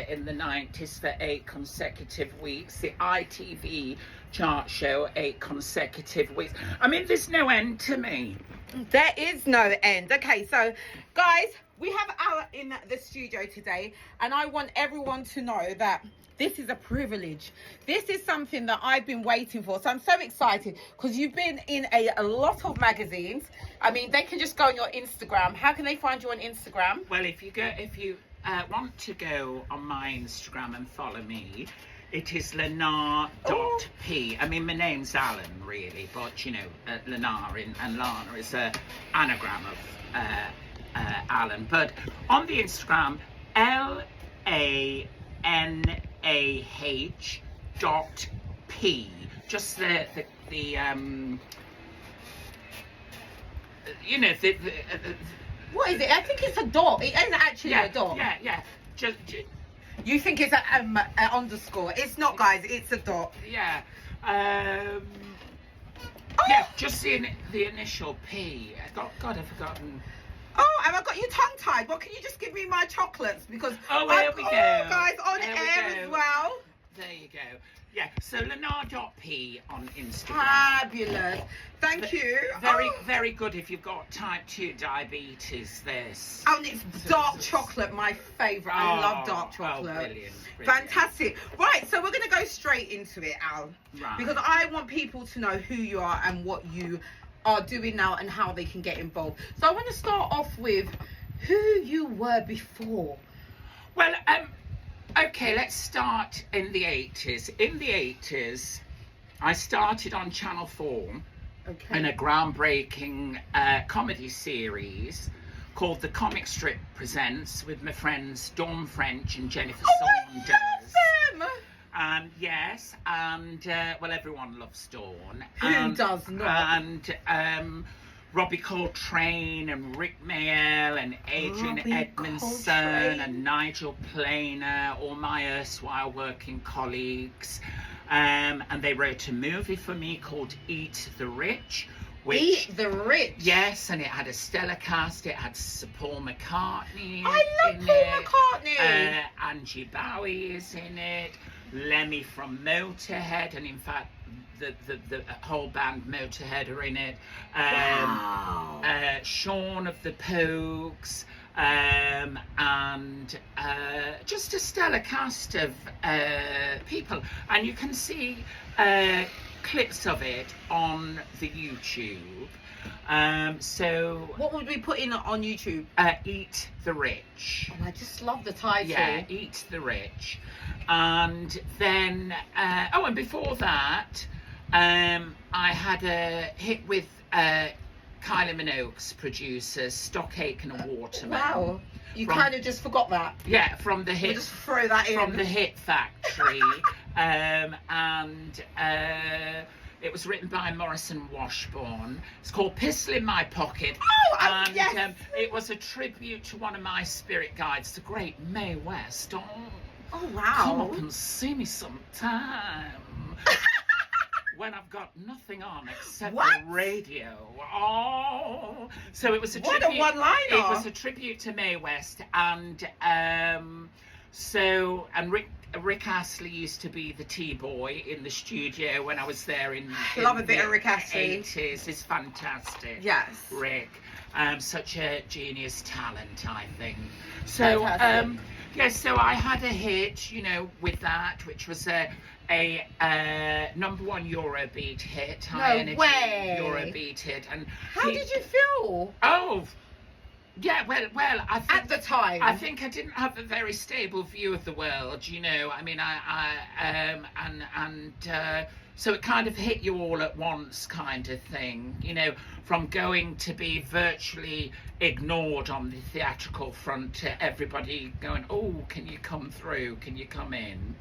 in the 90s for 8 consecutive weeks. The ITV chart show 8 consecutive weeks. I mean, there's no end to me. There is no end. Okay, so guys, we have Al in the studio today, and I want everyone to know that this is a privilege. This is something that I've been waiting for. So I'm so excited because you've been in a lot of magazines. I mean, they can just go on your Instagram. How can they find you on Instagram? Well, if you want to go on my Instagram and follow me, it is LANAH.P. I mean, my name's Alan, really, but, you know, LANAH and Lana is an anagram of Alan. But on the Instagram, LANAH.P. Just the you know, what is it? I think it's a dot. It isn't actually a dot. Yeah. Just you think it's an underscore? It's not, guys. It's a dot. Yeah. Yeah, just the initial P. God, I've forgotten. Oh, and I got you tongue-tied. Well, can you just give me my chocolates? Because there we go. Guys, on air as well. There you go. Yeah, so LANAH.P on Instagram. Fabulous. Thank you. Very good if you've got type 2 diabetes, this. Oh, and it's dark chocolate, my favourite. I love dark chocolate. Brilliant. Fantastic. Right, so we're going to go straight into it, Al. Right. Because I want people to know who you are and what you are doing now and how they can get involved. So I want to start off with who you were before. Well, okay, let's start in the 80s. In the 80s, I started on Channel 4 in a groundbreaking comedy series called The Comic Strip Presents with my friends Dawn French and Jennifer Saunders. Yes, and well, everyone loves Dawn. Who does not? And Robbie Coltrane and Rick Mayall and Adrian Edmondson and Nigel Planer, all my erstwhile working colleagues. And they wrote a movie for me called Eat the Rich. Eat the Rich? Yes, and it had a stellar cast. It had Paul McCartney. I love Paul McCartney. Angie Bowie is in it. Lemmy from Motorhead, and in fact, the whole band Motorhead are in it. Wow. Sean of the Pogues, and just a stellar cast of people. And you can see clips of it on the YouTube. So what would we put in on YouTube? Eat the Rich. Oh, I just love the title. Yeah, Eat the Rich. And then and before that, I had a hit with Kylie Minogue's producers, Aitken and Waterman. Wow, you kind of just forgot that. Yeah, from the hit. We'll just throw that in. From the Hit Factory. It was written by Morrison Washburn. It's called Pistol in My Pocket. Oh, and yes. It was a tribute to one of my spirit guides, the great Mae West. Oh, wow. Come up and see me sometime. When I've got nothing on except the radio. Oh, so it was a tribute. What a one-liner! It was a tribute to Mae West, and Rick Astley used to be the T-boy in the studio when I was there in love a bit of Rick Astley. 80s. It's fantastic. Yes, Rick, such a genius talent, I think. So so I had a hit, you know, with that, which was a #1 Eurobeat hit, high energy Eurobeat hit. And how did you feel? Oh, yeah, well, I think, at the time, I think I didn't have a very stable view of the world, you know. I mean, so it kind of hit you all at once, kind of thing, you know, from going to be virtually ignored on the theatrical front to everybody going, oh, can you come through? Can you come in?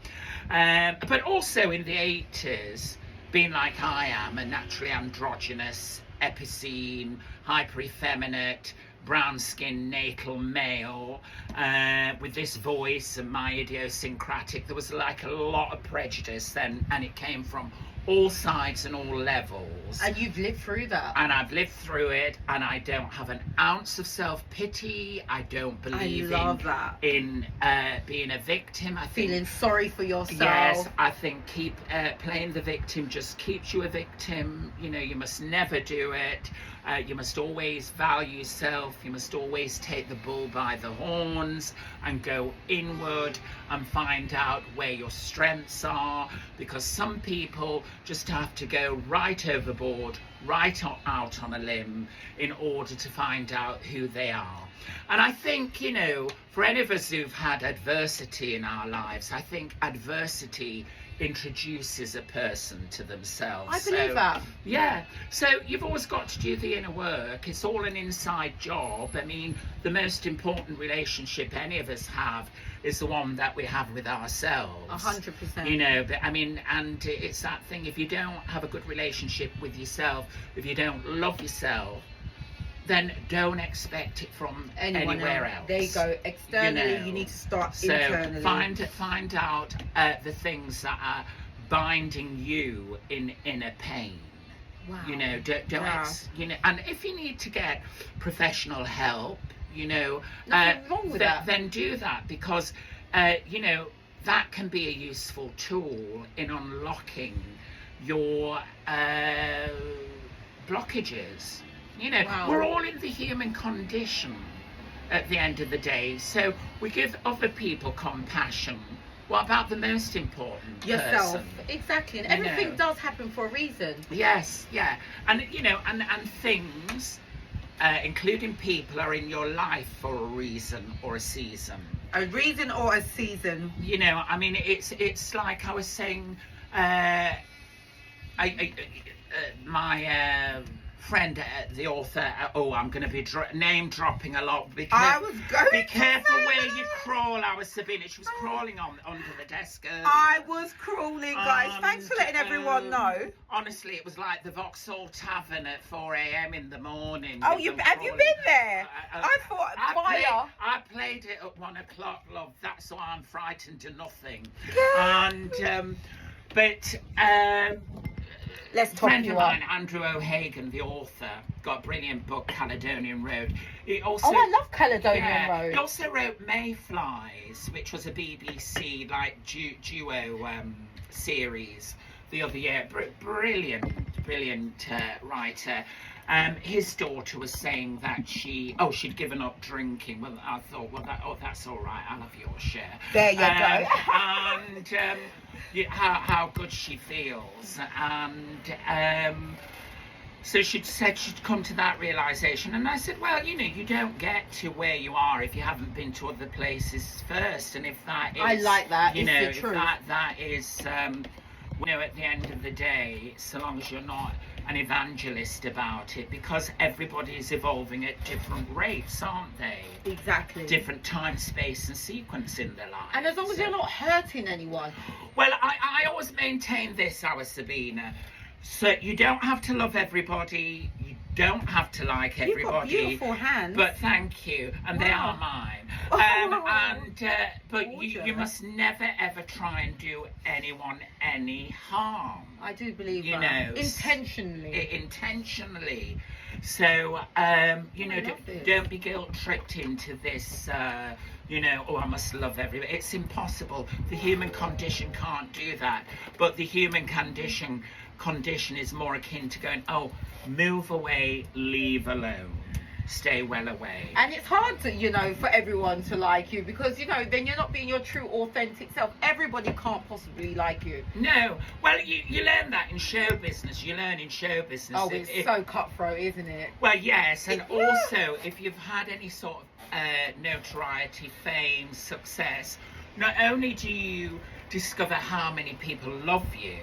But also in the 80s, being like I am, a naturally androgynous, epicene, hyper effeminate, brown skinned natal male with this voice and my idiosyncratic, there was like a lot of prejudice then, and it came from all sides and all levels. And you've lived through that. And I've lived through it, and I don't have an ounce of self-pity. I don't believe in being a victim. I think feeling sorry for yourself. Yes, I think playing the victim just keeps you a victim. You know, you must never do it. You must always value yourself. You must always take the bull by the horns and go inward and find out where your strengths are, because some people just have to go right overboard, right out on a limb in order to find out who they are. And I think, you know, for any of us who've had adversity in our lives, I think adversity introduces a person to themselves. I believe that. Yeah. So you've always got to do the inner work. It's all an inside job. I mean, the most important relationship any of us have is the one that we have with ourselves. 100%. You know, but I mean, and it's that thing, if you don't have a good relationship with yourself, if you don't love yourself, then don't expect it from anywhere else. There you go. Externally, you need to start internally. So find out the things that are binding you in inner pain. Wow. You know, you know, and if you need to get professional help, you know, nothing wrong with that. Then do that, because you know, that can be a useful tool in unlocking your blockages. You know, we're all in the human condition at the end of the day. So we give other people compassion. What about the most important yourself? Person? Exactly. And everything does happen for a reason. Yes, yeah. And, you know, and things, including people, are in your life for a reason or a season. A reason or a season. You know, I mean, it's like I was saying, my... friend, the author, I'm going to be name dropping a lot. Be careful where you crawl, Sebrina. She was crawling under the desk earlier. I was crawling, guys. Thanks for letting everyone know. Honestly, it was like the Vauxhall Tavern at 4 a.m. in the morning. Oh, have you been there? I thought fire. I played it at 1 o'clock, love. That's why I'm frightened to nothing. Let's talk. Friend of mine, Andrew O'Hagan, the author, got a brilliant book, Caledonian Road. He also, I love Caledonian Road. He also wrote Mayflies, which was a BBC duo series the other year. Brilliant writer. His daughter was saying that she'd given up drinking. Well, I thought, that's all right. I'll have your share. There you go. And how good she feels, and so she said she'd come to that realization, and I said, well, you know, you don't get to where you are if you haven't been to other places first, and if that is, I like that, you know, if that is, you know, at the end of the day, so long as you're not an evangelist about it, because everybody is evolving at different rates, aren't they? Exactly. Different time, space and sequence in their lives. And as long as you're not hurting anyone. Well, I always maintain this, Sebrina. So you don't have to love everybody. You don't have to like everybody. You've got beautiful hands. But thank you, and they are mine. But you must never ever try and do anyone any harm. I do believe you that. know, Intentionally. So you know, don't be guilt tripped into this. You know, I must love everybody. It's impossible. The human condition can't do that. But the human condition is more akin to going, move away, leave alone, stay well away. And it's hard to, you know, for everyone to like you, because, you know, then you're not being your true authentic self. Everybody can't possibly like you. No. Well, you learn that in show business. You learn in show business. Oh, it's so cutthroat, isn't it? Well, yes. And also, if you've had any sort of notoriety, fame, success, not only do you discover how many people love you,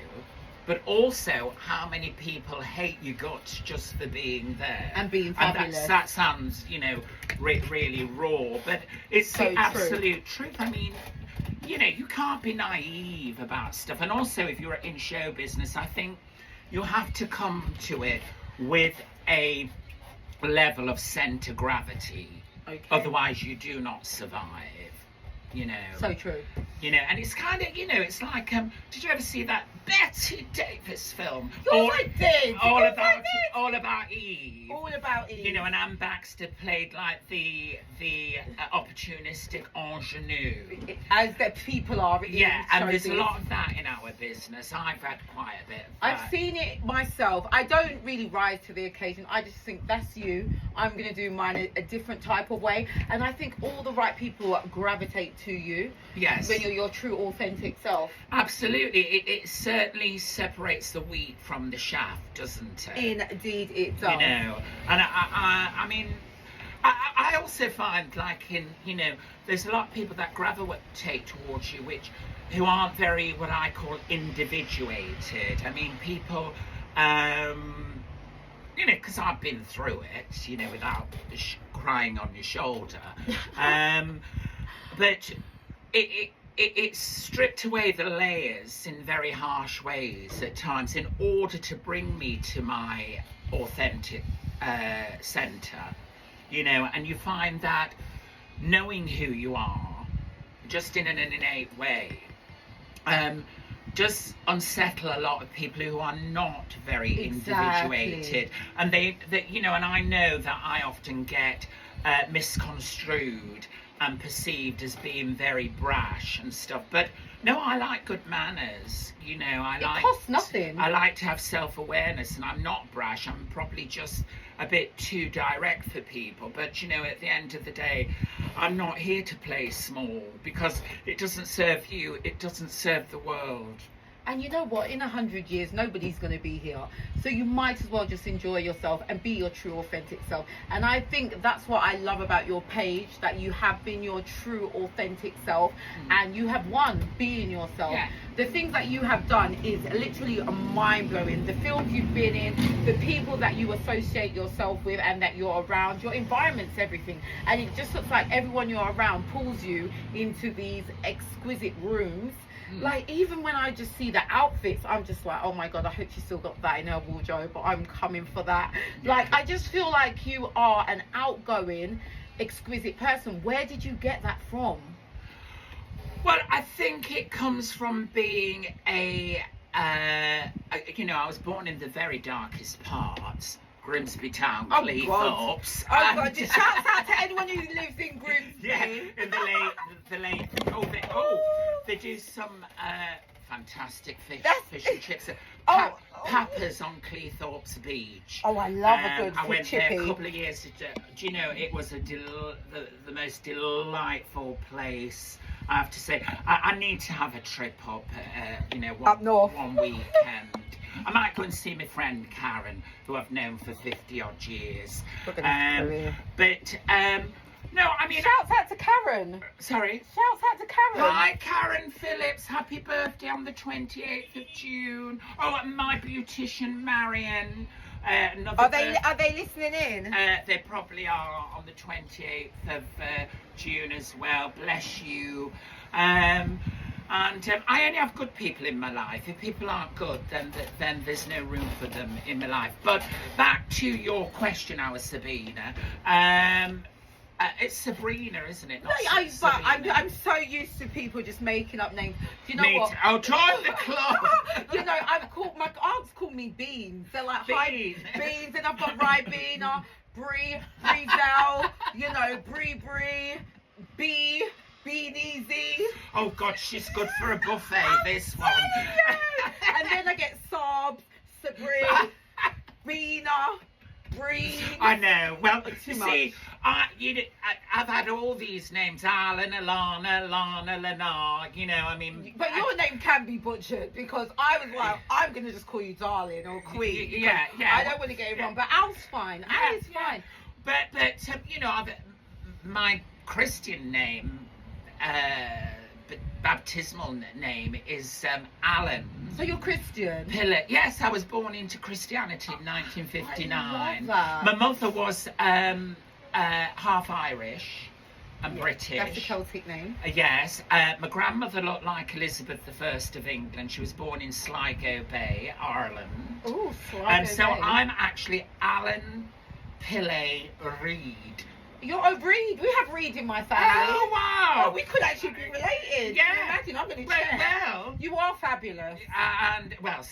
but also how many people hate your guts just for being there. And being fabulous. And that sounds, you know, really raw, but it's so the absolute truth. I mean, you know, you can't be naive about stuff. And also, if you're in show business, I think you have to come to it with a level of centre gravity. Okay. Otherwise, you do not survive. You know. So true. You know, and it's kind of, you know, it's like, did you ever see that Bette Davis film. Yes, I did. All Yes, about I did. all about Eve. All about Eve. You know, and Anne Baxter played like the opportunistic ingenue. As the people are. Yeah, and there's a lot of that in our business. I've had quite a bit of that. I've seen it myself. I don't really rise to the occasion. I just think that's you. I'm going to do mine a different type of way. And I think all the right people gravitate to you. Yes. When you're your true, authentic self. Absolutely. It certainly separates the wheat from the shaft, doesn't it? Indeed it does. You know, and I mean, I also find, like, there's a lot of people that gravitate towards you, who aren't very, what I call, individuated. I mean, people, because I've been through it, without crying on your shoulder. But it's stripped away the layers in very harsh ways at times in order to bring me to my authentic center, and you find that knowing who you are, just in an innate way, does unsettle a lot of people who are not very individuated, and they and I know that I often get misconstrued and perceived as being very brash and stuff, but no, I like good manners. It costs nothing. I like to have self-awareness, and I'm not brash. I'm probably just a bit too direct for people, but at the end of the day, I'm not here to play small, because it doesn't serve you, it doesn't serve the world. And you know what? In 100 years, nobody's going to be here. So you might as well just enjoy yourself and be your true, authentic self. And I think that's what I love about your page, that you have been your true, authentic self, and you have won being yourself. Yeah. The things that you have done is literally mind-blowing. The films you've been in, the people that you associate yourself with and that you're around, your environment's everything. And it just looks like everyone you're around pulls you into these exquisite rooms. Like, even when I just see the outfits, I'm just like, oh my God, I hope she still got that in her wardrobe, but I'm coming for that. Like, I just feel like you are an outgoing, exquisite person. Where did you get that from? Well, I think it comes from being I was born in the very darkest parts. Grimsby Town, Cleethorpes. Oh God! Shout out to anyone who lives in Grimsby. Yeah, in the late. They do some fantastic fish and chips. Papas on Cleethorpes Beach. Oh, I love a good I went chippy. there a couple of years ago. Do you know, it was the most delightful place. I have to say, I need to have a trip up, up north. one weekend. I might go and see my friend Karen, who I've known for 50 odd years. Look at his career. But no, I mean, shouts out to Karen. Sorry. Shouts out to Karen. Hi, Karen Phillips. Happy birthday on the 28th of June. Oh, and my beautician Marion. Are they listening in? They probably are on the 28th of June as well. Bless you. And I only have good people in my life. If people aren't good, then there's no room for them in my life. But back to your question, our Sebrina. It's Sebrina, isn't it? I'm so used to people just making up names. Do you know what? Oh, join the club. My aunts call me Beans. They're like, hi, Beans, and I've got Ribena, Brie, Breezel, Brie, B. Bean Easy. Oh God, she's good for a buffet. This one. And then I get Saab, Sebrina, Bina, Bree. I know. Well, you see, I've had all these names: Alan, Alana, Lana, LANAH. But your name can be butchered, because I was like, I'm gonna just call you darling or queen. Yeah. I don't want to get it wrong, but Al's fine. Al is fine. But my Christian name, baptismal name is Alan. So you're Christian? Pillay. Yes, I was born into Christianity in 1959. I love that. My mother was half Irish and British. That's a Celtic name. Yes. My grandmother looked like Elizabeth I of England. She was born in Sligo Bay, Ireland. Oh, Sligo So Bay. I'm actually Alan Pillay Reid. You're a Reed. We have Reed in my family. Oh, wow. Oh, we could actually be related. Yeah. Can you imagine? I'm going to check. Well. You are are fabulous. And, well,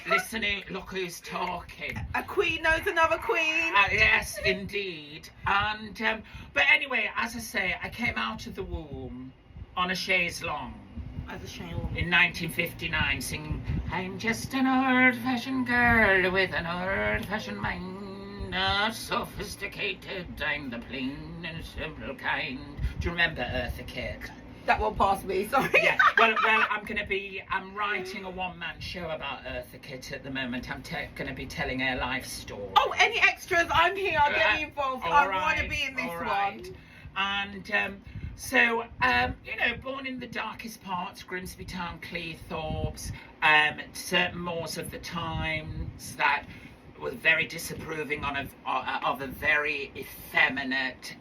listen, look who's talking. A queen knows another queen. Yes, indeed. And, but anyway, as I say, I came out of the womb on a chaise longue. As a shame. In 1959, singing, I'm just an old-fashioned girl with an old-fashioned mind, not sophisticated, I'm the plain and simple kind. Do you remember EARTHA KITT? That will pass me, sorry. Yeah, well, I'm writing a one-man show about EARTHA KITT at the moment. I'm going to be telling her life story. Oh, any extras? I'm here, I'll get me involved. I want to be in this one. And, so, you know, born in the darkest parts, Grimsby Town, Cleethorpes, certain moors of the times that were very disapproving of a very effeminate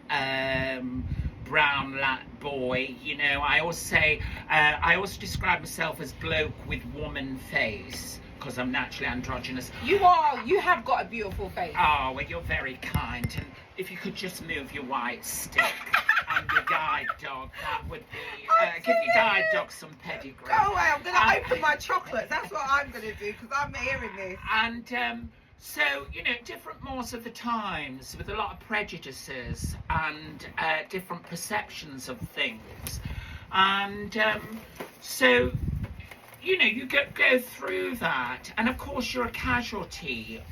brown boy. You know, I always say, I always describe myself as bloke with woman face, because I'm naturally androgynous. You have got a beautiful face. Oh, well, you're very kind, and if you could just move your white stick and your guide dog, that would be, give your guide dog some pedigree. Go away, I'm going to open my chocolates, that's what I'm going to do, because I'm hearing this. And, so, you know, different moors of the times with a lot of prejudices and different perceptions of things. And so, you know, you go through that. And, of course, you're a casualty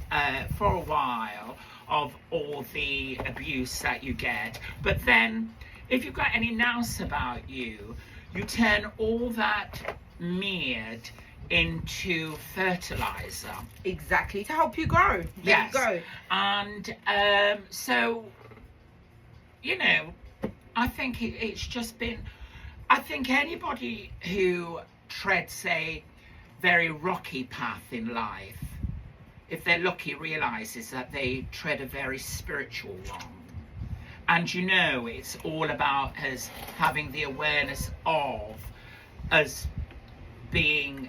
for a while of all the abuse that you get. But then, if you've got any nous about you, you turn all that myriad into fertilizer. Exactly, to help you grow. There you go. And so, you know, I think it's just been, I think anybody who treads a very rocky path in life, if they're lucky, realizes that they tread a very spiritual one. And you know, it's all about us having the awareness of us being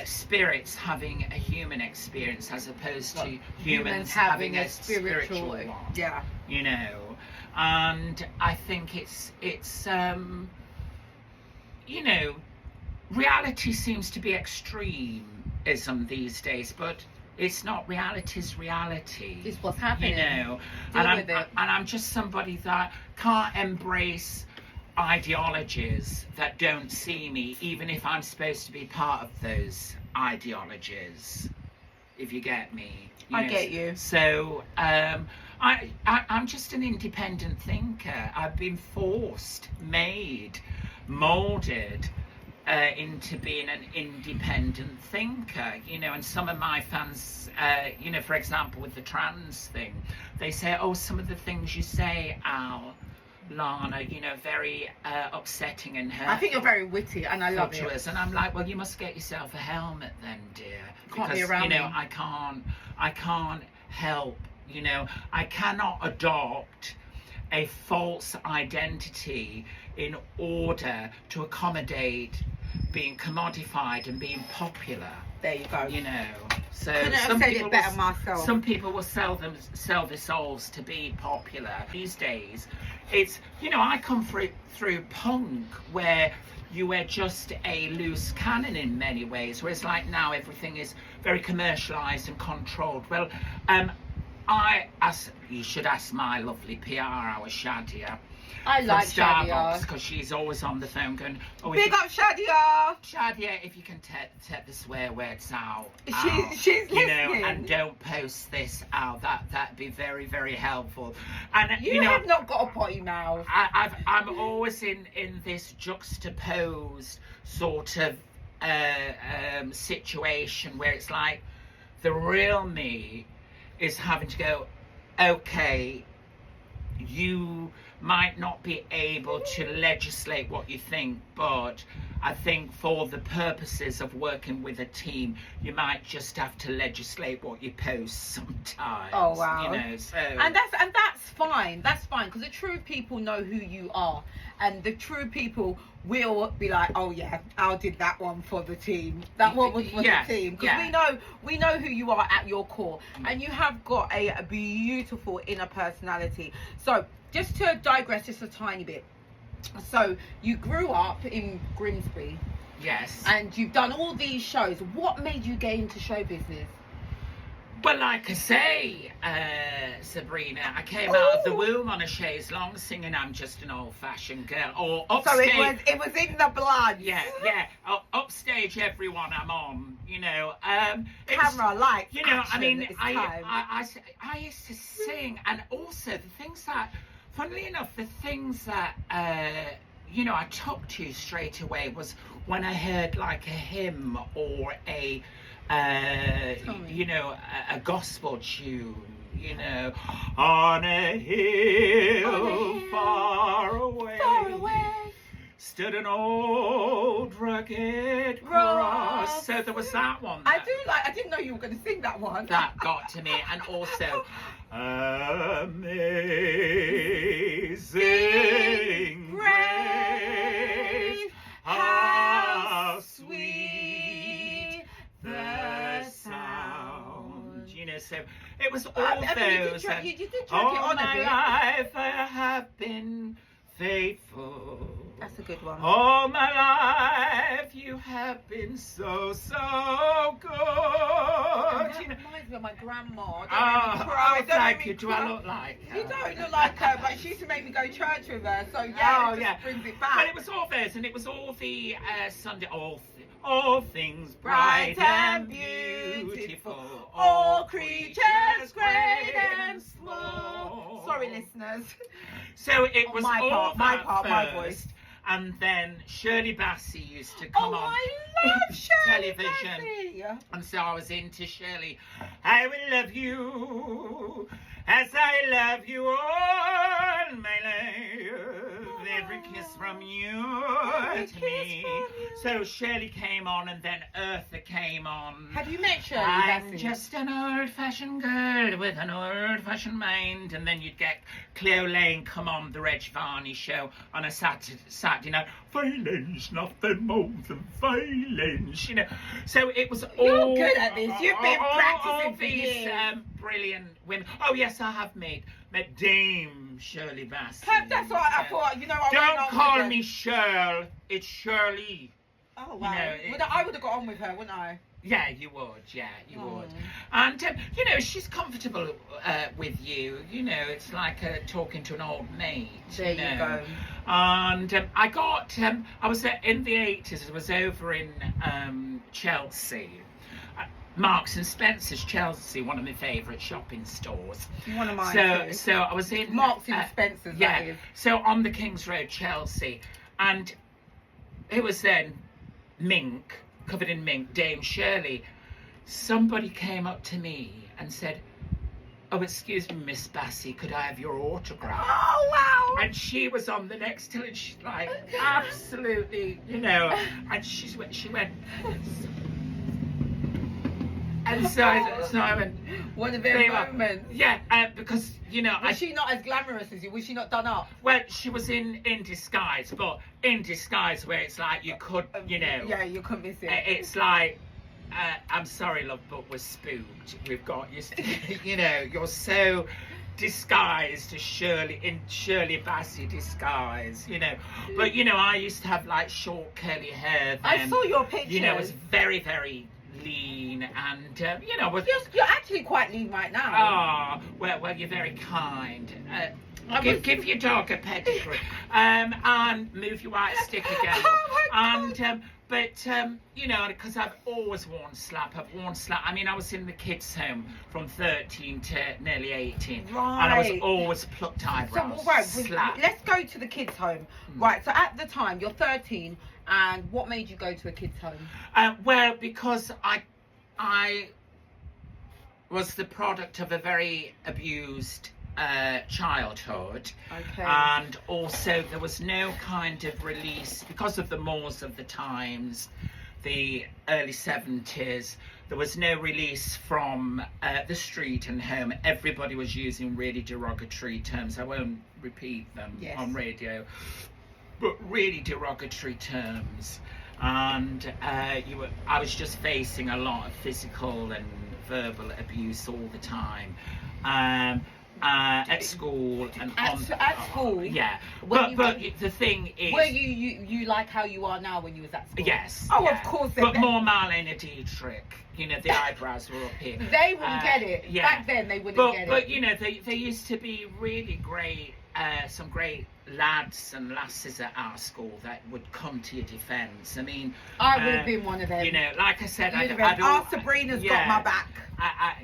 spirits having a human experience as opposed to humans having a spiritual one. Yeah. You know, and I think it's you know, reality seems to be extremism these days, but it's not. Reality's reality. It's what's happening. You know, and I'm just somebody that can't embrace ideologies that don't see me, even if I'm supposed to be part of those ideologies, if you get me. I get you. So I'm just an independent thinker. I've been forced, made, molded into being an independent thinker, you know. And some of my fans, you know, for example with the trans thing, they say, oh, some of the things you say, Al, Lana, you know, very upsetting and hurtful. I think you're very witty, and I love it. And I'm like, well, you must get yourself a helmet then, dear. Can't be around you know, me. I can't help, you know, I cannot adopt a false identity in order to accommodate being commodified and being popular. There you go. You know, so couldn't have said it better myself. Some people will sell their souls to be popular. These days, it's, you know, I come through punk where you were just a loose cannon in many ways, whereas like now everything is very commercialized and controlled. Well, you should ask my lovely PR, our Shadia. I like Shadia because she's always on the phone going, oh, big up Shadia. Shadia, if you can take the swear words out, she's you listening. know, and don't post this out. That'd be very, very helpful. And you know, have not got a potty mouth. I'm always in this juxtaposed sort of situation where it's like the real me is having to go, okay, you might not be able to legislate what you think, but I think for the purposes of working with a team, you might just have to legislate what you post sometimes. Oh wow! You know, so and that's fine. That's fine, because the true people know who you are, and the true people will be like, oh yeah, I did that one for the team. That one was for the team, because we know who you are at your core, and you have got a beautiful inner personality. So just to digress just a tiny bit, So you grew up in Grimsby. Yes. And you've done all these shows. What made you get into show business? Well, like I say, Sebrina, I came out of the womb on a chaise long singing "I'm Just an Old-Fashioned Girl." Or upstage. So it was in the blood. Yeah. Upstage, everyone I'm on. Camera lights. I mean, I used to sing, and also the things that, funnily enough, the things that I took to straight away was when I heard like a hymn or a gospel tune, on a hill far away, stood an old rugged cross. So there was that one. I didn't know you were going to sing that one. That got to me, and also Amazing Grace, how sweet the sound. So it was all those. You did track all it on my a bit. life I have been faithful. That's a good one. All my life you have been so good. That reminds me of my grandma. Thank you. Do I look like her? You don't look like her, but she used to make me go to church with her. So it brings it back. But it was all those, and it was all the Sunday, all things bright and beautiful, all creatures great and small. Sorry, listeners. So it was my voice. And then Shirley Bassey used to come on I love Shirley television. Bassey. And so I was into Shirley. I will love you as I love you all my life. Every kiss from you to me. So Shirley came on, and then EARTHA came on. Have you met Shirley I'm Bassey? just an old-fashioned girl with an old-fashioned mind. And then you'd get Cleo Lane come on the Reg Varney show on a Saturday night. Violence, nothing more than violence, So it was all... You're good at this. You've been practicing for these years. brilliant women. Oh, yes, I have met Dame Shirley Bassey. That's what I thought. Don't call me Shirl. It's Shirley. Oh, wow. I would have got on with her, wouldn't I? Yeah, you would. Yeah, you would. And, she's comfortable with you. It's like talking to an old mate. There you go. And I was in the 80s, I was over in Chelsea. Marks and Spencer's Chelsea, one of my favourite shopping stores. One of mine too. So I was in... Marks and Spencer's, that is. So on the King's Road, Chelsea. And it was then mink, covered in mink, Dame Shirley. Somebody came up to me and said, "Oh, excuse me, Miss Bassey, could I have your autograph?" Oh, wow. And she was on the next till, and she's like, absolutely, and she went... And so I went... One of their moments. Yeah, because, Was she not as glamorous as you? Was she not done up? Well, she was in disguise, but in disguise where it's like you could, Yeah, you couldn't miss it. It's like, I'm sorry, love, but we're spooked. We've got you, you're so disguised as Shirley Bassey disguise, But, I used to have like short curly hair then. I saw your pictures. It was very, very lean, and you're actually quite lean right now. Oh, well, you're very kind. Give your dog a pedigree, and move your white stick again. Because I've always worn slap. I mean, I was in the kids' home from 13 to nearly 18, right. And I was always plucked eyebrows. So, slap. Let's go to the kids' home. Right. So at the time, you're 13. And what made you go to a kids' home? Well, because I was the product of a very abused childhood. Okay. And also there was no kind of release because of the mores of the times, the early 70s. There was no release from the street and home. Everybody was using really derogatory terms. I won't repeat them on radio. But really derogatory terms, and I was just facing a lot of physical and verbal abuse all the time. at school and at school. Yeah, When but the thing is, were you like how you are now when you was at school? yes. Oh, yeah. of course. But more Marlene Dietrich. You know, the eyebrows were up here. They wouldn't get it. Yeah. Back then, they wouldn't get it. But you know, they used to be really great. Some great lads and lasses at our school that would come to your defence. I mean, I would have been one of them. You know, like I said, Sabrina's got my back.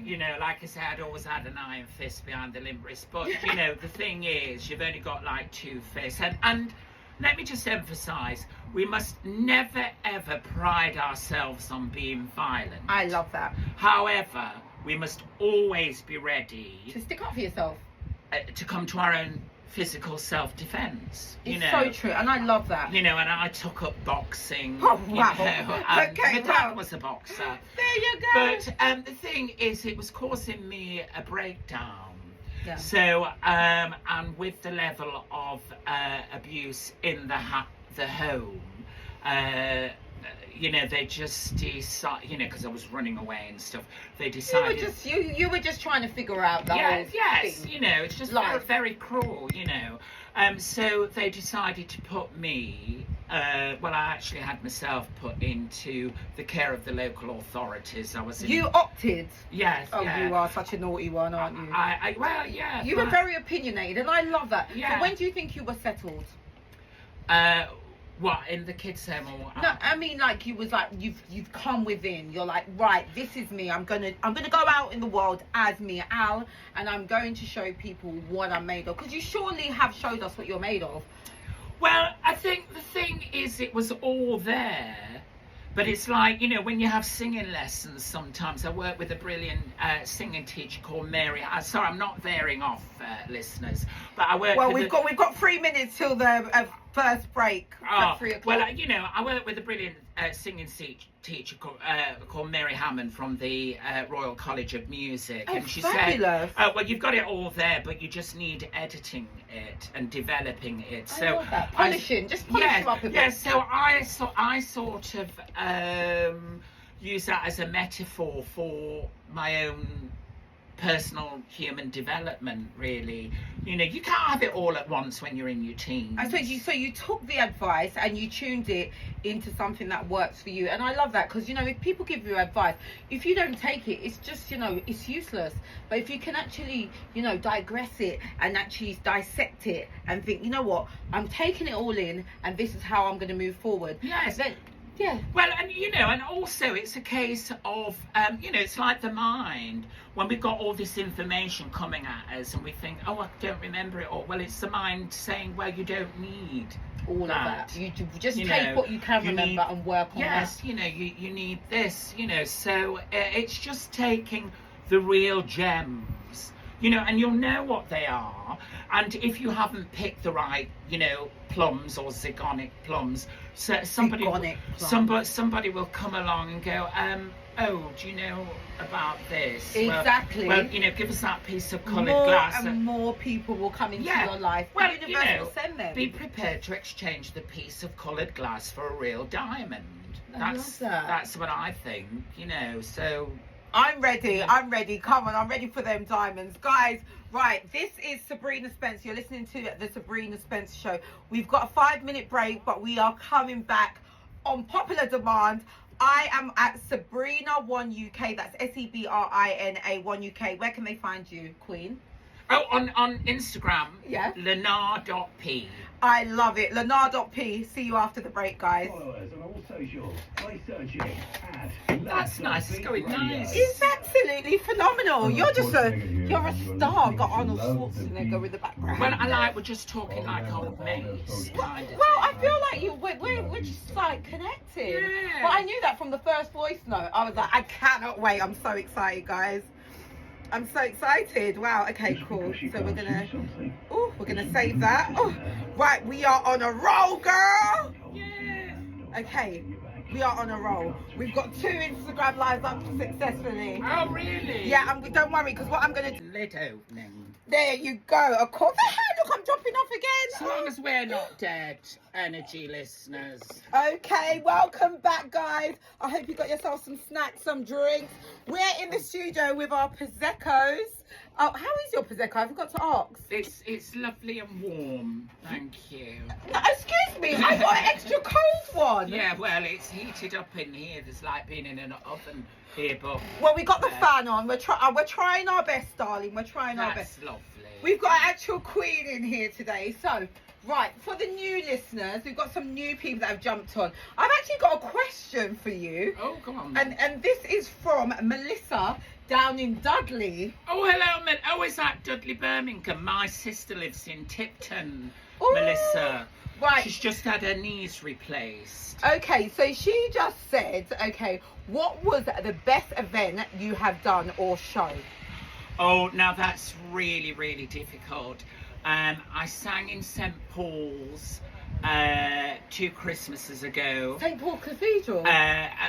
You know, like I said, I'd always had an iron fist behind the limb wrist. But you know, the thing is, you've only got like 2 fists, and let me just emphasise, we must never ever pride ourselves on being violent. I love that. However, we must always be ready to stick up for yourself, to come to our own physical self-defense. It's so true, and I love that. You know, and I took up boxing. Oh, wow. My dad was a boxer. There you go. But the thing is, it was causing me a breakdown. Yeah. So, and with the level of abuse in the home, you know, they just decided, you know, because I was running away and stuff, they decided... You were just trying to figure out the whole thing. You know, it's just very, very cruel, you know. So they decided to put me, well, I actually had myself put into the care of the local authorities. You opted? Yes. Oh, yeah. You are such a naughty one, aren't you? Well, yeah. You were very opinionated, and I love that. Yeah. So when do you think you were settled? What, in the kids' home or? No, I mean, like, you was like, you've come within. You're like, right, this is me. I'm gonna go out in the world as me, Al, and I'm going to show people what I'm made of. Because you surely have showed us what you're made of. Well, I think the thing is, it was all there. But it's like, you know, when you have singing lessons, sometimes I work with a brilliant singing teacher called Mary. Sorry, I'm not veering off, listeners, but I work. Well, we've got 3 minutes till the first break. At 3 o'clock. Well, you know, I work with a brilliant singing teacher called Mary Hammond from the Royal College of Music, and she fabulous. said, "Well, you've got it all there, but you just need editing it and developing it." I love that. Polishing, just polish them up a bit. Yeah, so I sort of use that as a metaphor for my own personal human development, really. You know, you can't have it all at once when you're in your teens. So you took the advice and you tuned it into something that works for you, and I love that, because, you know, if people give you advice, if you don't take it, it's just, you know, it's useless. But if you can actually, you know, digress it and actually dissect it and think, you know what, I'm taking it all in, and this is how I'm going to move forward. Yes. Then, yeah. Well, and you know, and also it's a case of, you know, it's like the mind. When we've got all this information coming at us and we think, oh, I don't remember it all. Well, it's the mind saying, well, you don't need all of that. You just take what you can remember and work on that. Yes, you know, you need this, you know. So it's just taking the real gems, you know, and you'll know what they are. And if you haven't picked the right, you know, plums or zygonic plums, so somebody will come along and go, oh, do you know about this? Exactly. Well, you know, give us that piece of coloured glass. And more people will come into your life. Well, the you know, will send them. Be prepared to exchange the piece of coloured glass for a real diamond. That's what I think, you know, so... I'm ready. Come on, I'm ready for them diamonds. Guys, right, this is Sebrina Spence. You're listening to the Sebrina Spence Show. We've got a 5-minute break, but we are coming back on popular demand. I am at Sebrina 1 UK. That's SEBRINA 1 UK. Where can they find you, Queen? Oh, on Instagram. Yeah. LANAH.P. I love it. LANAH.P. See you after the break, guys. Followers on all socials by searching That's nice. It's going nice. It's absolutely phenomenal. You're a star. Got Arnold Schwarzenegger in the background. Well, we're just talking like old mates. Well, I feel like we're just like connected. Yeah. Well, I knew that from the first voice note. I was like, I cannot wait. I'm so excited, guys. I'm so excited. Wow. Okay, cool. So we're gonna save that. Oh, right. We are on a roll, girl. Yeah. Okay. We are on a roll. We've got 2 Instagram lives up successfully. Oh, really? Yeah, don't worry, because what I'm going to do... Lid opening. There you go. Of course. Hey, look, I'm dropping off As again. long as we're not dead, energy listeners. Okay, welcome back, guys. I hope you got yourself some snacks, some drinks. We're in the studio with our Prosecco's. Oh, how is your Prosecco? I forgot to ask. It's lovely and warm, thank you. No, excuse me, I got an extra cold one. Yeah, well, it's heated up in here. There's like being in an oven here, but Well, we got the fan on. We're trying our best, darling. We're trying our best. that's lovely. We've got an actual queen in here today. So, right, for the new listeners, we've got some new people that have jumped on. I've actually got a question for you. Oh, come on. And this is from Melissa down in Dudley. Oh, hello, Oh, is that Dudley Birmingham? My sister lives in Tipton, Ooh, Melissa. Right. She's just had her knees replaced. Okay, so she just said, okay, what was the best event you have done or show? Oh, now that's really, really difficult. I sang in St. Paul's 2 Christmases ago. St. Paul Cathedral?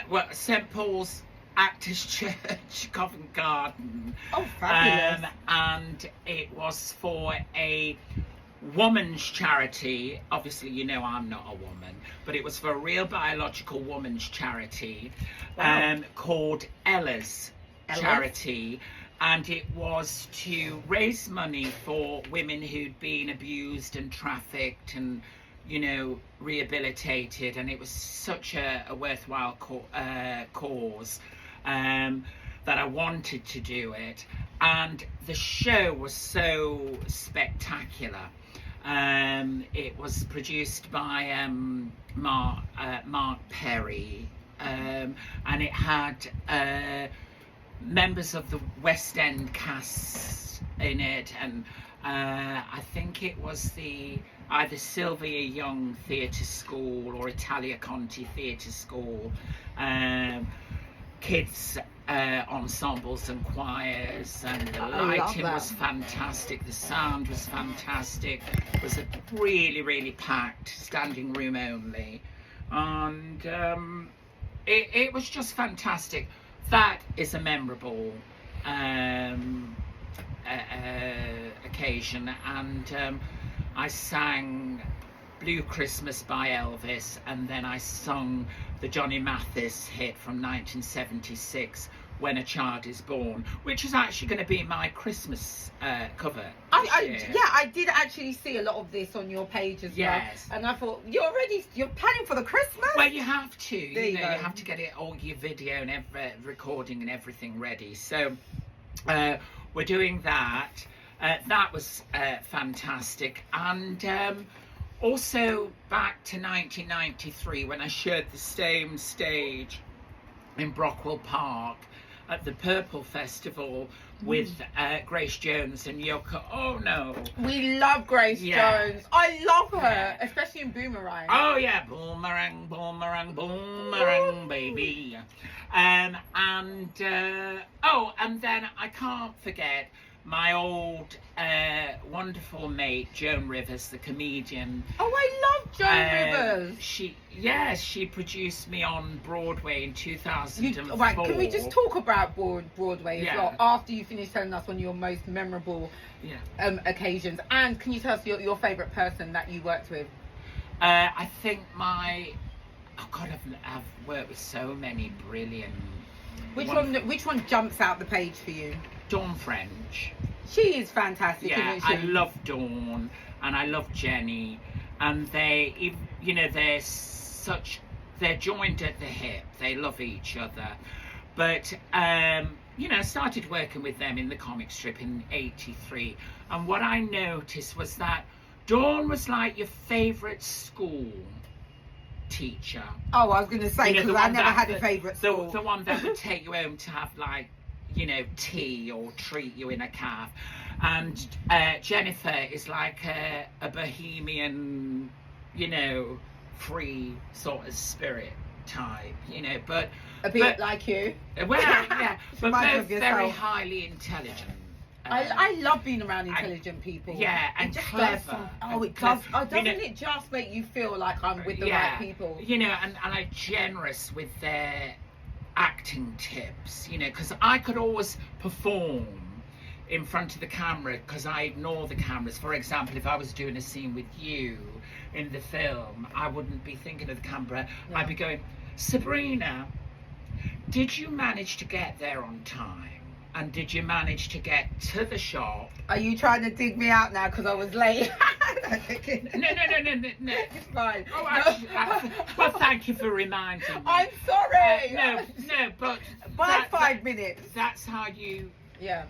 Well, St. Paul's Actors Church, Covent Garden. Oh, fabulous. And it was for a woman's charity. Obviously, you know I'm not a woman, but it was for a real biological woman's charity. Wow. Called Ella's Charity. And it was to raise money for women who'd been abused and trafficked and, you know, rehabilitated. And it was such a worthwhile cause that I wanted to do it. And the show was so spectacular. It was produced by Mark Perry, and it had members of the West End cast in it, and I think it was either Sylvia Young Theatre School or Italia Conti Theatre School, kids ensembles and choirs, and the lighting was fantastic, the sound was fantastic. It was a really, really packed standing room only, and it was just fantastic. That is a memorable occasion, and I sang Blue Christmas by Elvis, and then I sung the Johnny Mathis hit from 1976, When a Child is Born, which is actually going to be my Christmas cover this year. Yeah, I did actually see a lot of this on your page as well. And I thought, you're planning for the Christmas? Well, you have to. You go. have to get all your video and recording and everything ready. So we're doing that. That was fantastic. And also back to 1993 when I shared the same stage in Brockwell Park at the Purple Festival with Grace Jones and Yoko Ono. We love Grace Jones. I love her, especially in Boomerang. Oh yeah, boomerang, boomerang, boomerang, baby. And then I can't forget my old wonderful mate Joan Rivers, the comedian. Oh, I love Joan Rivers. She produced me on Broadway in 2004. Right, can we just talk about Broadway as well after you finish telling us one of your most memorable occasions? And can you tell us your favourite person that you worked with? I think I've worked with so many brilliant. Which one jumps out the page for you? Dawn French. She is fantastic, isn't she? I love Dawn and I love Jenny, and they're joined at the hip. They love each other. But I started working with them in the comic strip in '83, and what I noticed was that Dawn was like your favourite school teacher. Oh, I was going to say, because I never had a favourite school. The one that would take you home to have tea or treat you in a caf. And Jennifer is like a bohemian, free sort of spirit type, but a bit like you. Well, yeah, but both very highly intelligent. I love being around intelligent people. Yeah, and clever. It does. Doesn't it just make you feel like I'm with the right people? And are generous with their acting tips, because I could always perform, in front of the camera because I ignore the cameras. For example, if I was doing a scene with you in the film, I wouldn't be thinking of the camera. No. I'd be going, Sebrina, did you manage to get there on time? And did you manage to get to the shop? Are you trying to dig me out now because I was late? No. It's fine. Oh, actually, well, thank you for reminding me. I'm sorry. No, but By 5 minutes. That's how you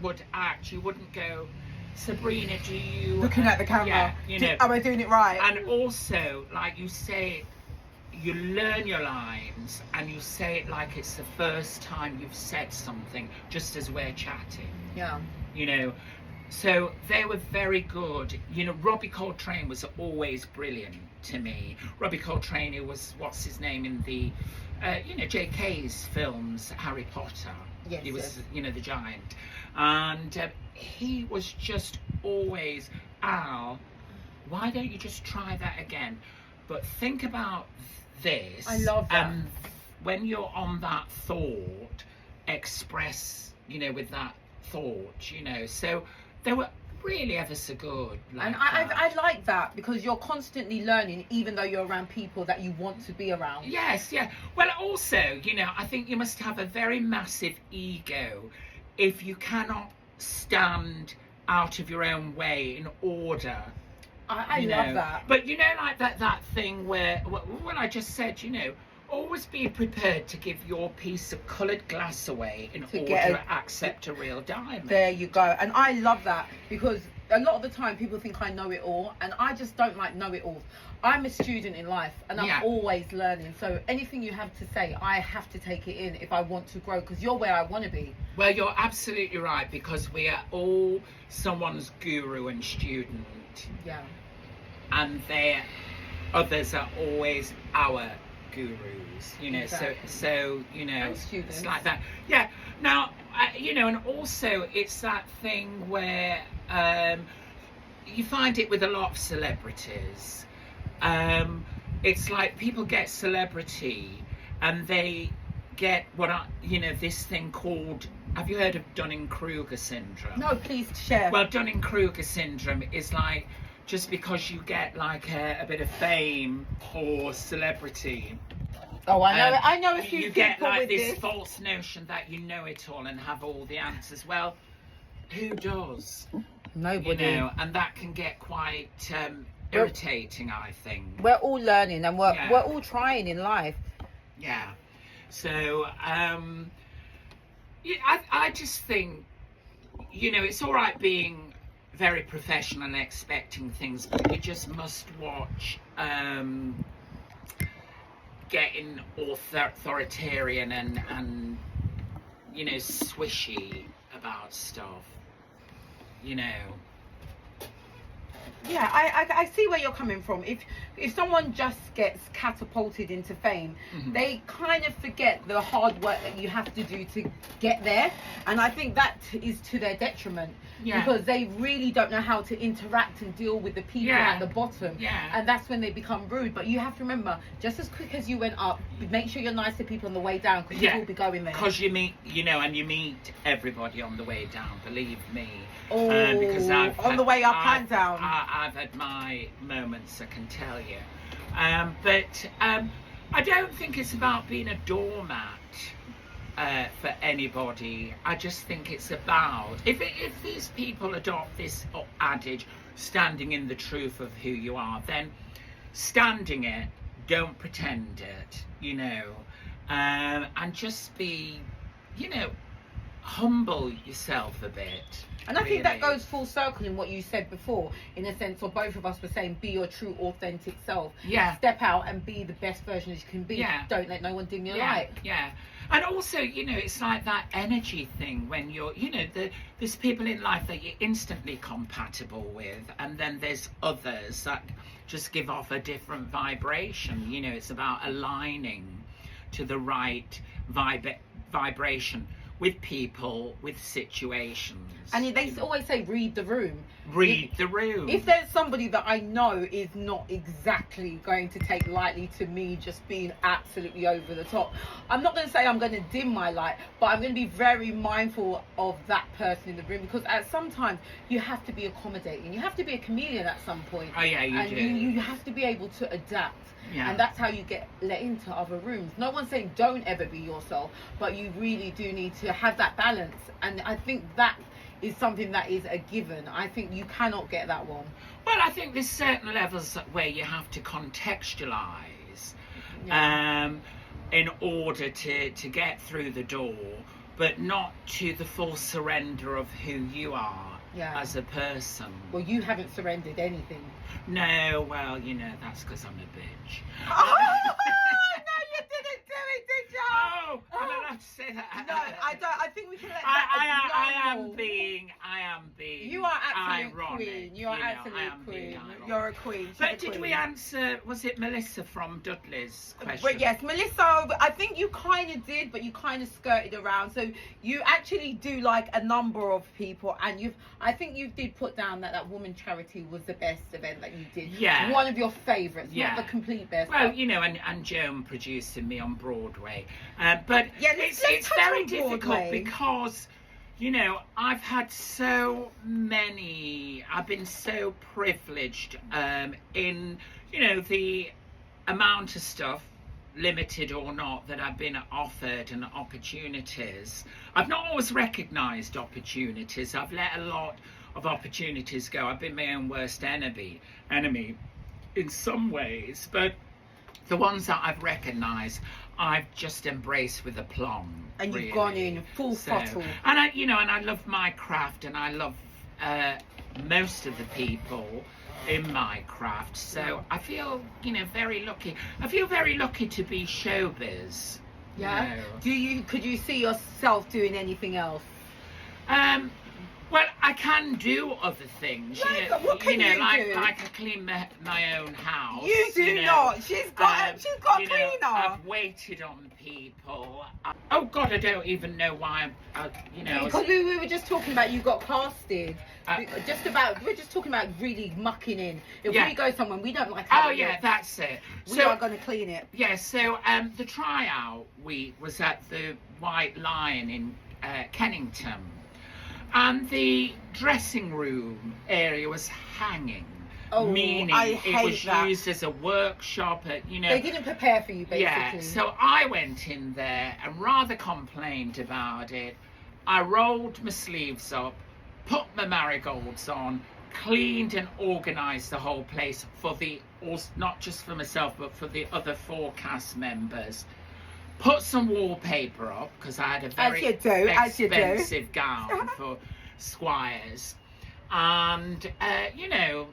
would act. You wouldn't go, Sebrina, do you... Looking at the camera. Yeah, you know. Am I doing it right? And also, like you say, you learn your lines and you say it like it's the first time you've said something, just as we're chatting. Yeah. You know, so they were very good. You know, Robbie Coltrane was always brilliant to me. Robbie Coltrane, who was, what's his name in the, you know, J.K.'s films, Harry Potter. Yes, he was, yes. you know, the giant. And he was just always, Al, why don't you just try that again? But think about this. I love that. And when you're on that thought, express, you know, with that thought, you know. So they were really ever so good. Like and I like that because you're constantly learning, even though you're around people that you want to be around. Yes, yeah. Well, also, you know, I think you must have a very massive ego if you cannot stand out of your own way in order. I love that. But you know, like that thing where, when I just said, you know, always be prepared to give your piece of coloured glass away in order to accept a real diamond. There you go. And I love that because a lot of the time people think I know it all, and I just don't like know it all. I'm a student in life and I'm always learning. So anything you have to say, I have to take it in if I want to grow, because you're where I want to be. Well, you're absolutely right, because we are all someone's guru and student. Yeah. And others are always our gurus, you know. Exactly. So you know, and students. it's like that. Yeah. Now, you know, and also it's that thing where you find it with a lot of celebrities. It's like people get celebrity and they get this thing called, have you heard of Dunning-Kruger syndrome? No, please share. Well, Dunning-Kruger syndrome is like, just because you get like a bit of fame or celebrity. Oh, I know a few you people get like with this false notion that you know it all and have all the answers. Well, who does? Nobody. You know, and that can get quite irritating, I think. We're all learning and we're all trying in life. Yeah. So, I just think, you know, it's all right being very professional and expecting things, but you just must watch getting authoritarian and you know, swishy about stuff, you know. Yeah, I see where you're coming from. If someone just gets catapulted into fame, they kind of forget the hard work that you have to do to get there, and I think that is to their detriment, because they really don't know how to interact and deal with the people at the bottom, and that's when they become rude. But you have to remember, just as quick as you went up, make sure you're nice to people on the way down, because you will be going there. Because you meet, you know, and you meet everybody on the way down, believe me. Oh, because on the way up and down. I've had my moments, I can tell you. But I don't think it's about being a doormat for anybody. I just think it's about, if these people adopt this adage, standing in the truth of who you are, then standing it, don't pretend it, you know, and just be, you know, humble yourself a bit. And I think that goes full circle in what you said before, in a sense, or both of us were saying, be your true, authentic self. Yeah. Step out and be the best version as you can be. Yeah. Don't let no one dim your light. Yeah. And also, you know, it's like that energy thing when you're, you know, there's people in life that you're instantly compatible with, and then there's others that just give off a different vibration. You know, it's about aligning to the right vibration with people, with situations. And they always say, read the room. read the room. If there's somebody that I know is not exactly going to take lightly to me just being absolutely over the top, I'm not going to say I'm going to dim my light, but I'm going to be very mindful of that person in the room, because at sometimes you have to be accommodating. You have to be a chameleon at some point. Oh yeah, you do. You have to be able to adapt. Yeah. And that's how you get let into other rooms. No one's saying don't ever be yourself, but you really do need to have that balance. And I think that is something that is a given. I think you cannot get that one. Well, I think there's certain levels where you have to contextualise in order to get through the door, but not to the full surrender of who you are as a person. Well, you haven't surrendered anything. No, well, you know, that's because I'm a bitch. Oh, no, you didn't do it, did you? Oh, I'm not allowed to say that. No, I don't. I think we can let I that am being. You are absolute ironic, queen. You are absolute queen. You're a queen. She's But a did queen. we answer? Was it Melissa from Dudley's question? But yes, Melissa, I think you kind of did, but you kind of skirted around. So you actually do like a number of people, and I think you did put down that woman charity was the best event that you did. Yeah. One of your favourites, not the complete best. Well, you know, and Joan producing me on Broadway. But yeah, it's touch very on difficult Broadway. because, you know, I've had so many, I've been so privileged in, you know, the amount of stuff, limited or not, that I've been offered and opportunities. I've not always recognised opportunities. I've let a lot of opportunities go. I've been my own worst enemy in some ways, but the ones that I've recognised, I've just embraced with aplomb. And you've really. gone in full throttle. And I love my craft, and I love most of the people in my craft. So I feel, you know, very lucky. I feel very lucky to be showbiz. Yeah. You know. Could you see yourself doing anything else? Well, I can do other things. Like, what can you do? Like I clean my own house. You do not. She's got a cleaner. I've waited on people. Oh God, I don't even know why. You know. Because we were just talking about you got casted. We're just talking about really mucking in. If we go somewhere, we don't like. Oh yeah, that's it. We are going to clean it. Yeah. So the tryout week was at the White Lion in Kennington. And the dressing room area was hanging, meaning it was used as a workshop. You know, they didn't prepare for you, basically. Yeah, so I went in there and rather complained about it. I rolled my sleeves up, put my marigolds on, cleaned and organised the whole place not just for myself, but for the other 4 cast members. Put some wallpaper up because I had a very expensive gown for Squires, and you know,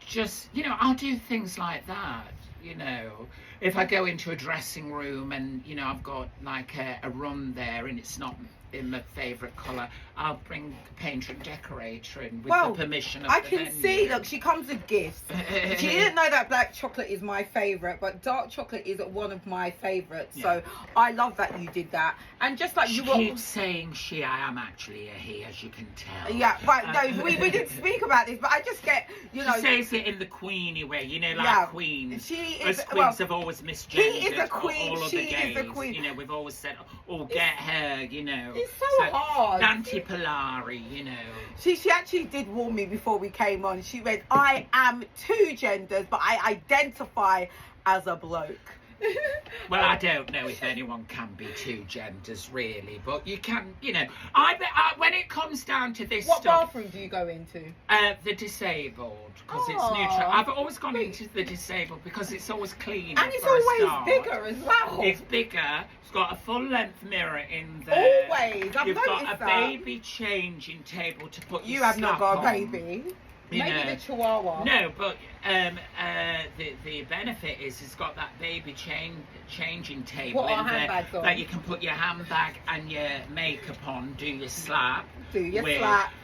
just, you know, I'll do things like that. You know, if I go into a dressing room and, you know, I've got like a run there and it's not in my favourite colour, I'll bring a painter and decorator in with the permission of the venue. I can see, look, she comes with gifts. She didn't know that black chocolate is my favourite, but dark chocolate is one of my favourites. Yeah. So I love that you did that. And just like she keeps saying she, I am actually a he, as you can tell. Yeah, right. No, we didn't speak about this, but I just get, you know. She says it in the queeny way, you know, like queens. She is. Us queens have always misgendered. He is a queen. All She is a queen. You know, we've always said, oh, get her, you know. It's so hard. Nanti Polari, you know. She actually did warn me before we came on. She went, I am 2 genders, but I identify as a bloke. Well, I don't know if anyone can be 2 genders, really, but you can, you know. When it comes down to this what stuff... bathroom do you go into? The disabled, because it's neutral. I've always gone into the disabled because it's always clean. And it's always bigger as well. It's bigger. It's got a full-length mirror in there. Always. I've You've got noticed a baby changing table to put your You have not got a on. baby. You Maybe know. the Chihuahua. No, but the benefit is it's got that baby changing table in there that you can put your handbag and your makeup on, do your slap.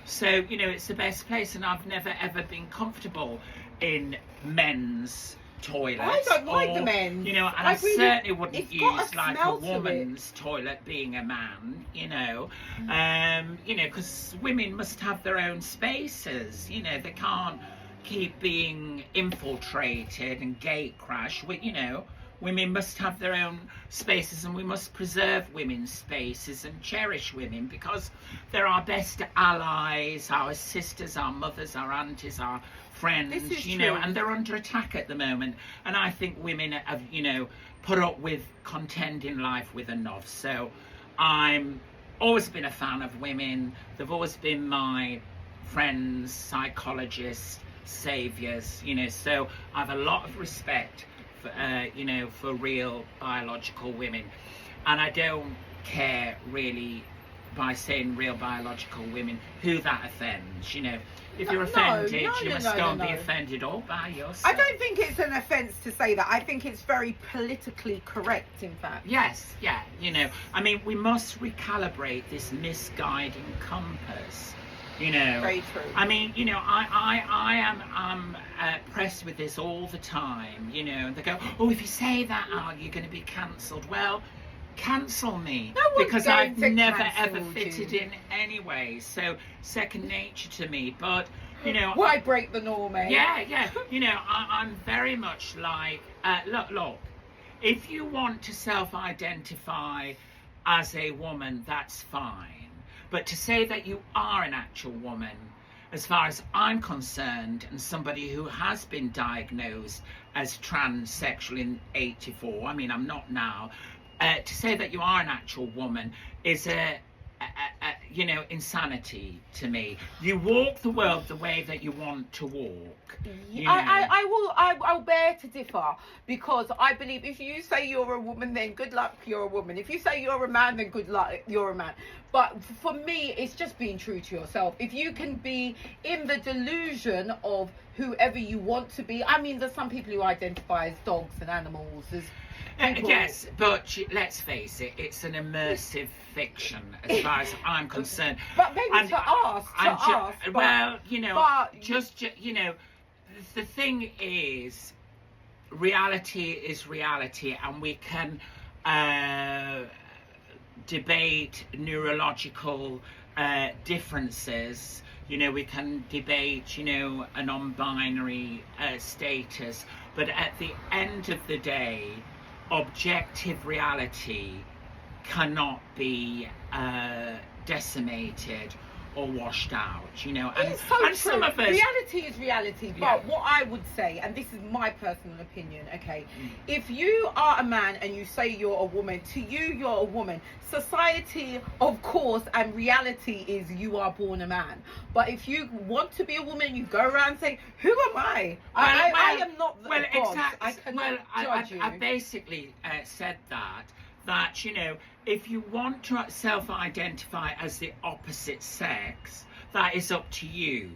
So, you know, it's the best place, and I've never ever been comfortable in men's toilets. I don't like the men. You know, and I certainly wouldn't use like a woman's toilet being a man, you know. You know, because women must have their own spaces, you know, they can't keep being infiltrated and gate crash. You know, women must have their own spaces, and we must preserve women's spaces and cherish women, because they're our best allies, our sisters, our mothers, our aunties, our friends, you know, and they're under attack at the moment. And I think women have, you know, put up with contending life with enough. So I'm always been a fan of women. They've always been my friends, psychologists, saviors, you know, so I have a lot of respect for, you know, for real biological women. And I don't care really, by saying real biological women, who that offends, you know. If you're offended, you must go and be offended all by yourself. I don't think it's an offence to say that. I think it's very politically correct, in fact. Yes, yeah, you know. I mean, we must recalibrate this misguiding compass, you know. Very true. I mean, you know, I am pressed with this all the time, you know. And they go, oh, if you say that, you're going to be cancelled. Well, cancel me, because I've never ever fitted in anyway, so second nature to me. But you know, why break the norm, eh? Yeah, you know, I'm very much like, look, if you want to self-identify as a woman, that's fine, but to say that you are an actual woman, as far as I'm concerned, and somebody who has been diagnosed as transsexual in '84, I mean, I'm not now, to say that you are an actual woman is you know, insanity to me. You walk the world the way that you want to walk. You know. I'll bear to differ, because I believe if you say you're a woman, then good luck, you're a woman. If you say you're a man, then good luck, you're a man. But for me, it's just being true to yourself. If you can be in the delusion of whoever you want to be, I mean, there's some people who identify as dogs and animals, as yes, but let's face it, it's an immersive fiction as far as I'm concerned. But maybe to us. Well, you know, just you know, the thing is, reality is reality, and we can debate neurological differences. You know, we can debate, you know, a non-binary status, but at the end of the day, objective reality cannot be decimated or washed out, you know. And, it's so and some of us, reality is reality, but what I would say, and this is my personal opinion, okay, if you are a man and you say you're a woman, to you you're a woman. Society, of course, and reality is you are born a man. But if you want to be a woman, you go around saying, who am I? I am not the God. I cannot judge you. I basically said that, you know, if you want to self-identify as the opposite sex, that is up to you.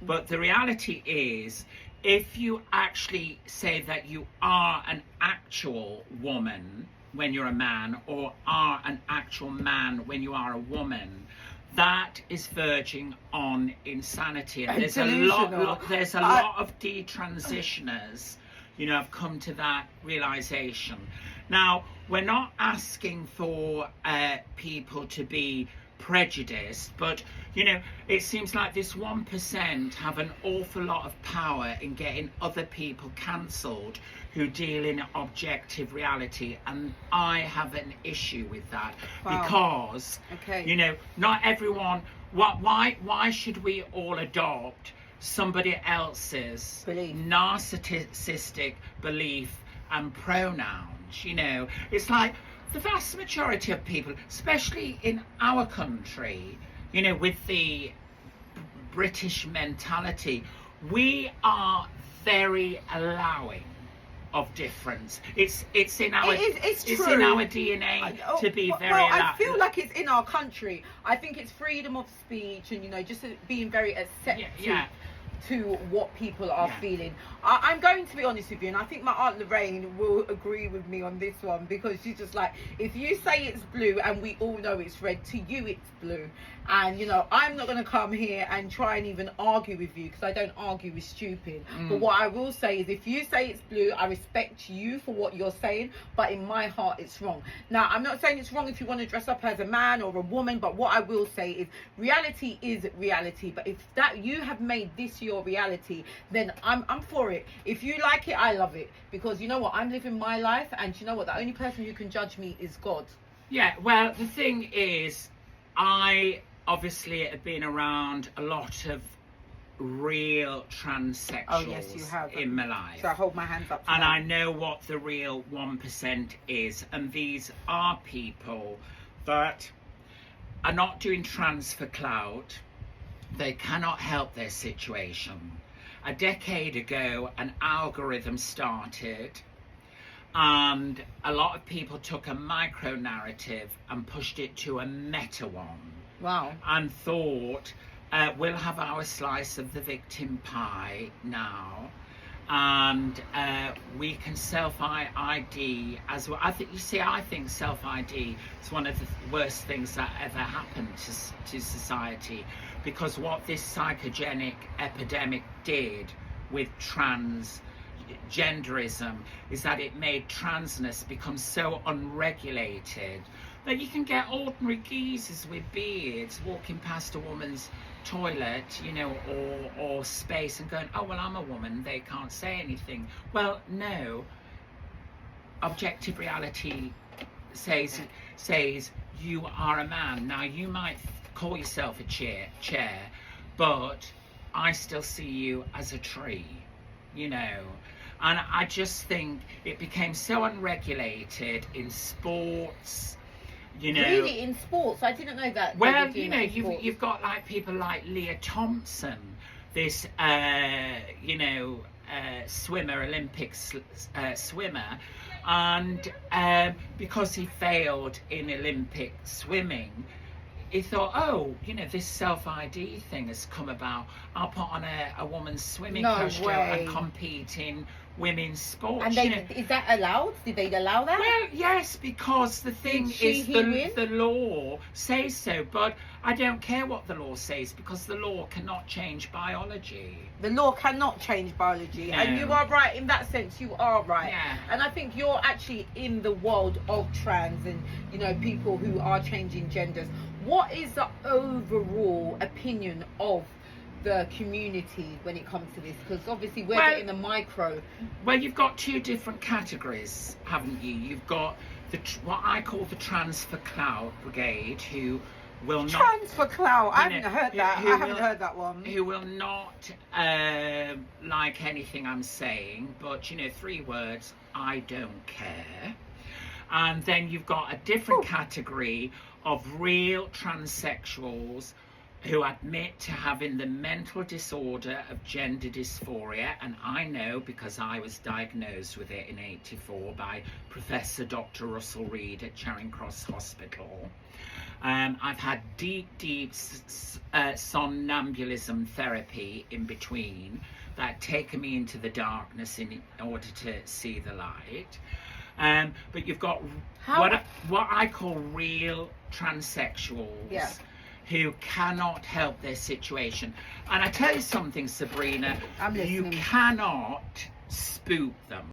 But the reality is, if you actually say that you are an actual woman when you're a man, or are an actual man when you are a woman, that is verging on insanity. And there's a lot of detransitioners, you know, have come to that realization. Now, we're not asking for people to be prejudiced, but, you know, it seems like this 1% have an awful lot of power in getting other people cancelled who deal in objective reality, and I have an issue with that. Because, you know, not everyone, why should we all adopt somebody else's narcissistic belief and pronouns? You know, it's like the vast majority of people, especially in our country, you know, with the British mentality, we are very allowing of difference. It's in our it's in our DNA to be very allowing. I feel like it's in our country. I think it's freedom of speech, and, you know, just being very accepting. to what people are feeling. I'm going to be honest with you, and I think my Aunt Lorraine will agree with me on this one, because she's just like, if you say it's blue and we all know it's red, to you it's blue. And, you know, I'm not going to come here and try and even argue with you, because I don't argue with stupid. But what I will say is, if you say it's blue, I respect you for what you're saying, but in my heart it's wrong. Now, I'm not saying it's wrong if you want to dress up as a man or a woman, but what I will say is reality is reality. But if that you have made this your reality, then I'm for it. If you like it, I love it, because you know what, I'm living my life, and you know what, the only person who can judge me is God. Yeah, well, the thing is, I obviously have been around a lot of real transsexuals in my life. So I hold my hands up. And I know what the real 1% is. And these are people that are not doing trans for clout. They cannot help their situation. A decade ago, an algorithm started, and a lot of people took a micro narrative and pushed it to a meta one. Wow. And thought, we'll have our slice of the victim pie now, and we can self-ID as well. I think self-ID is one of the worst things that ever happened to society, because what this psychogenic epidemic did with transgenderism is that it made transness become so unregulated that you can get ordinary geezers with beards walking past a woman's toilet, you know, or space, and going, oh, well, I'm a woman, they can't say anything. Well, no. Objective reality says you are a man. Now, you might call yourself a chair, but I still see you as a tree, you know. And I just think it became so unregulated in sports. You know, really, in sports? I didn't know that. Well, you know, you've got like people like Leah Thompson, this swimmer, Olympic swimmer, and because he failed in Olympic swimming, he thought, oh, you know, this self-ID thing has come about. I'll put on a woman's swimming costume and compete in women's sports. And is that allowed? Did they allow that? Well, yes, because the thing is, the law says so, but I don't care what the law says, because the law cannot change biology. The law cannot change biology, no. And you are right in that sense. You are right, yeah. And I think you're actually in the world of trans and, you know, people who are changing genders. What is the overall opinion of the community when it comes to this? Because obviously we're getting the micro. Well, you've got two different categories, haven't you? You've got what I call the trans for clout brigade, who will not trans for clout. I haven't heard that. I haven't heard that one. Who will not like anything I'm saying, but you know, 3 words: I don't care. And then you've got a different category of real transsexuals who admit to having the mental disorder of gender dysphoria, and I know because I was diagnosed with it in '84 by Professor Dr. Russell Reed at Charing Cross Hospital. I've had deep somnambulism therapy in between that taken me into the darkness in order to see the light. But you've got what I call real transsexuals who cannot help their situation. And I tell you something, Sebrina, you cannot spook them.